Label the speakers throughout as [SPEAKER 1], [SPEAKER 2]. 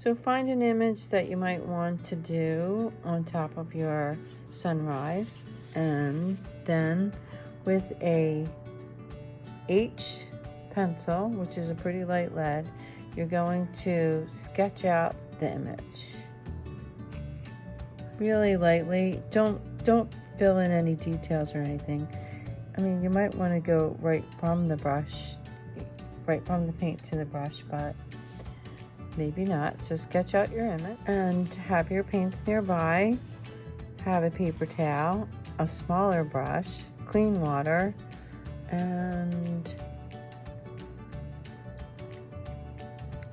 [SPEAKER 1] So find an image that you might want to do on top of your sunrise, and then with a H pencil, which is a pretty light lead, you're going to sketch out the image really lightly. Don't fill in any details or anything. I mean, you might want to go right from the brush, right from the paint to the brush, but maybe not. So sketch out your image and have your paints nearby. Have a paper towel, a smaller brush, clean water, and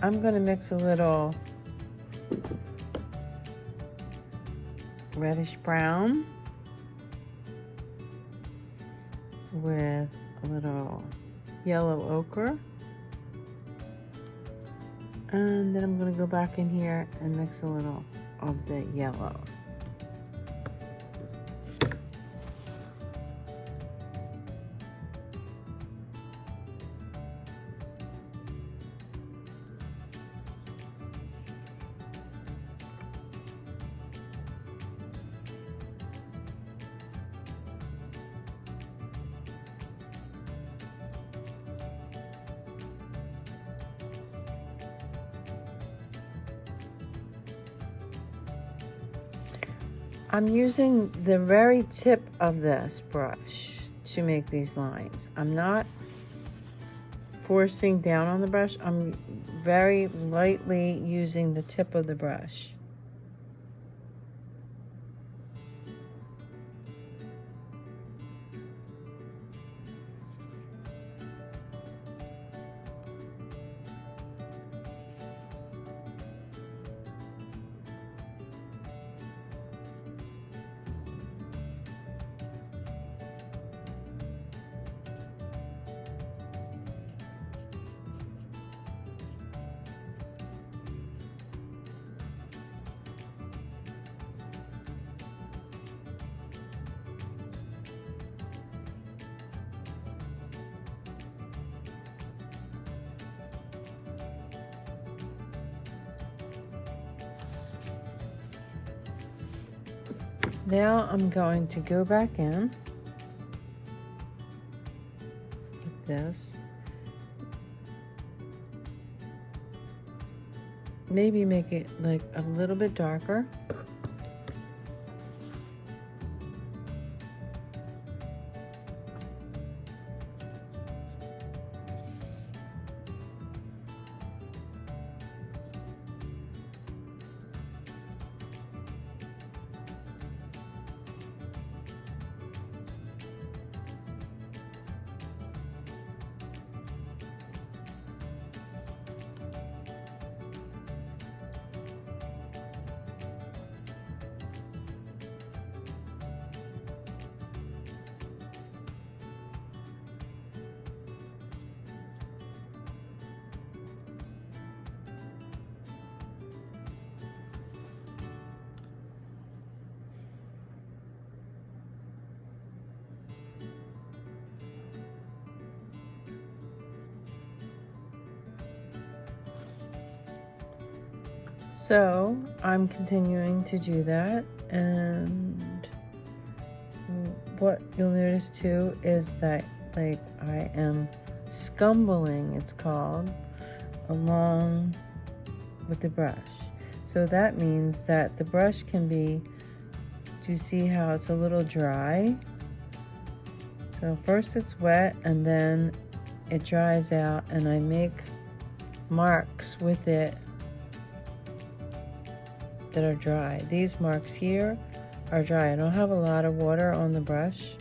[SPEAKER 1] I'm going to mix a little reddish brown with a little yellow ochre, and then I'm going to go back in here and mix a little of the yellow. I'm using the very tip of this brush to make these lines. I'm not forcing down on the brush. I'm very lightly using the tip of the brush. Now I'm going to go back in like this. Maybe make it like a little bit darker. So I'm continuing to do that, and what you'll notice too is that like I am scumbling, it's called, along with the brush. So that means that the brush can be, do you see how it's a little dry? So first it's wet and then it dries out, and I make marks with it that are dry. These marks here are dry. I don't have a lot of water on the brush,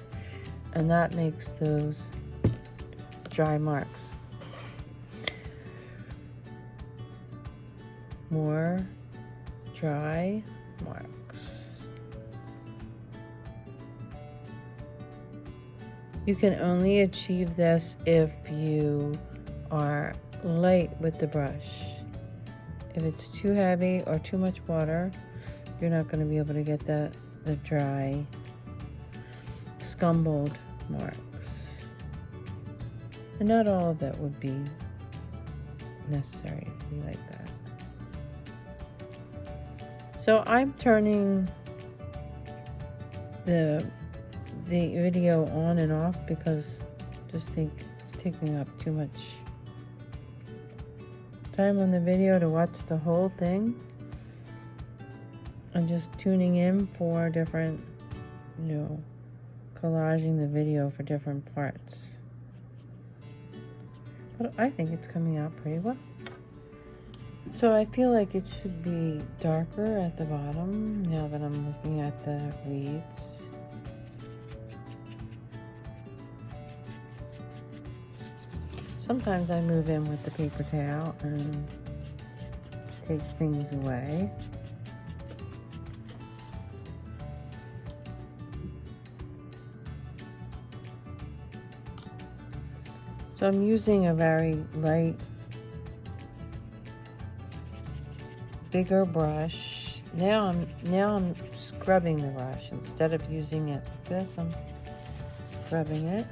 [SPEAKER 1] and that makes those dry marks. More dry marks. You can only achieve this if you are light with the brush. If it's too heavy or too much water, you're not going to be able to get the dry, scumbled marks. And not all of it would be necessary to be like that. So I'm turning the video on and off because I just think it's taking up too much time on the video to watch the whole thing. I'm just tuning in for different, collaging the video for different parts. But I think it's coming out pretty well. So I feel like it should be darker at the bottom now that I'm looking at the reeds. Sometimes I move in with the paper towel and take things away. So I'm using a very light, bigger brush. Now I'm scrubbing the brush. Instead of using it like this, I'm scrubbing it.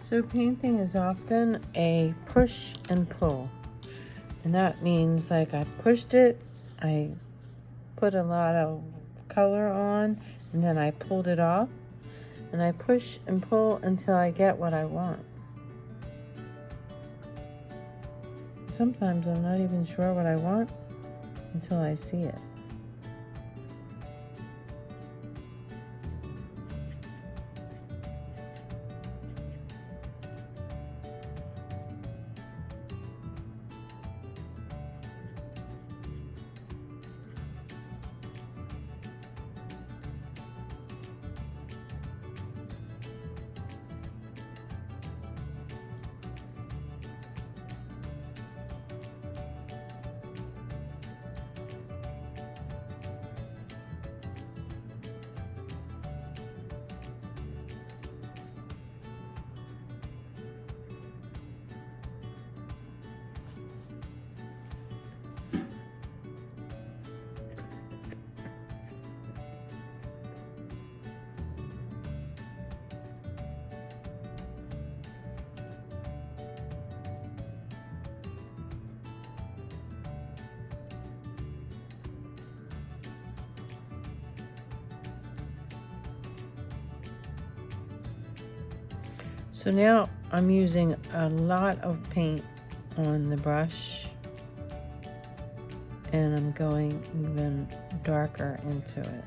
[SPEAKER 1] So painting is often a push and pull. And that means like I pushed it, I put a lot of color on, and then I pulled it off. And I push and pull until I get what I want. Sometimes I'm not even sure what I want until I see it. So now I'm using a lot of paint on the brush, and I'm going even darker into it.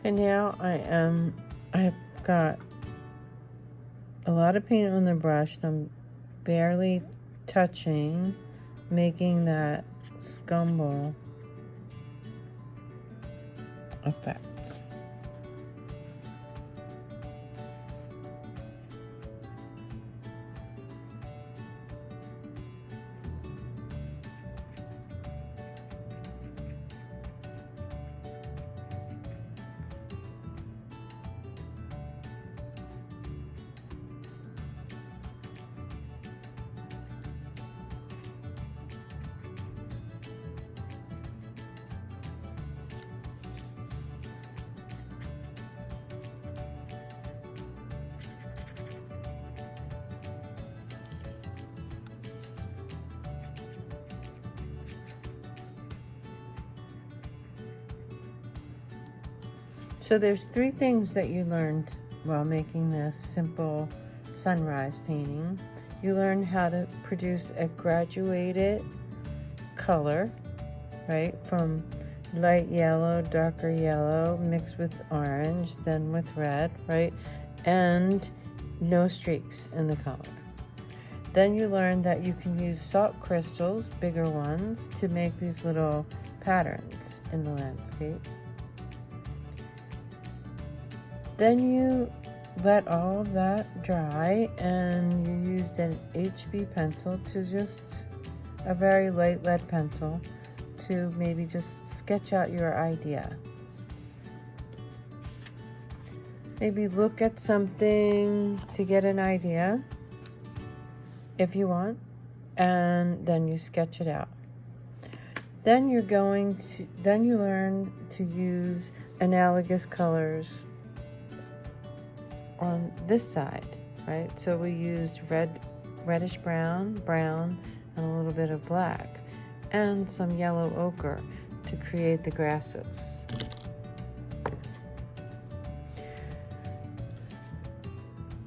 [SPEAKER 1] And now I've got a lot of paint on the brush, and I'm barely touching, making that scumble effect. So there's 3 things that you learned while making this simple sunrise painting. You learned how to produce a graduated color, right? From light yellow, darker yellow, mixed with orange, then with red, right? And no streaks in the color. Then you learn that you can use salt crystals, bigger ones, to make these little patterns in the landscape. Then you let all of that dry, and you used an HB pencil to just, a very light lead pencil, to maybe just sketch out your idea. Maybe look at something to get an idea, if you want, and then you sketch it out. Then you learn to use analogous colors on this side, right? So we used reddish brown, and a little bit of black, and some yellow ochre to create the grasses.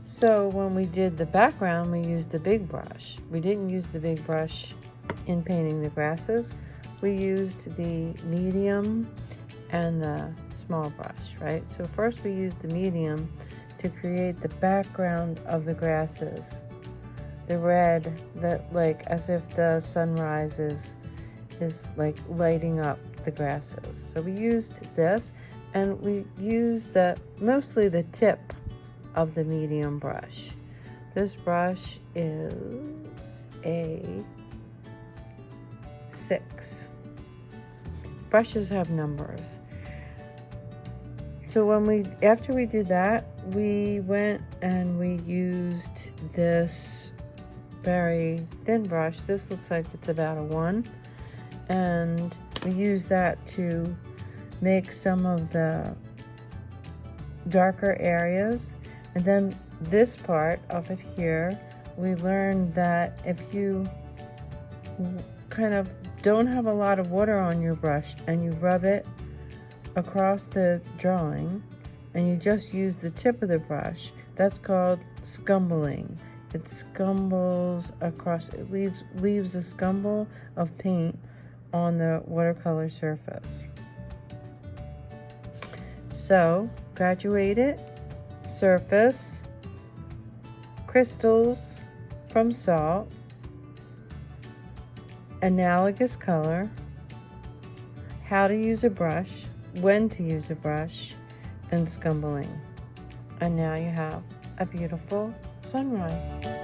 [SPEAKER 1] So when we did the background, we used the big brush. We didn't use the big brush in painting the grasses. We used the medium and the small brush, right? So first we used the medium to create the background of the grasses. The red, that like as if the sunrise is like lighting up the grasses. So we used this, and we used mostly the tip of the medium brush. This brush is a 6. Brushes have numbers. So after we did that, we went and we used this very thin brush. This looks like it's about a 1, and we used that to make some of the darker areas. And then this part of it here, we learned that if you kind of don't have a lot of water on your brush and you rub it across the drawing and you just use the tip of the brush, that's called scumbling. It scumbles across, it leaves a scumble of paint on the watercolor surface. So, graduated surface, crystals from salt, analogous color, how to use a brush, when to use a brush, and scumbling. And now you have a beautiful sunrise.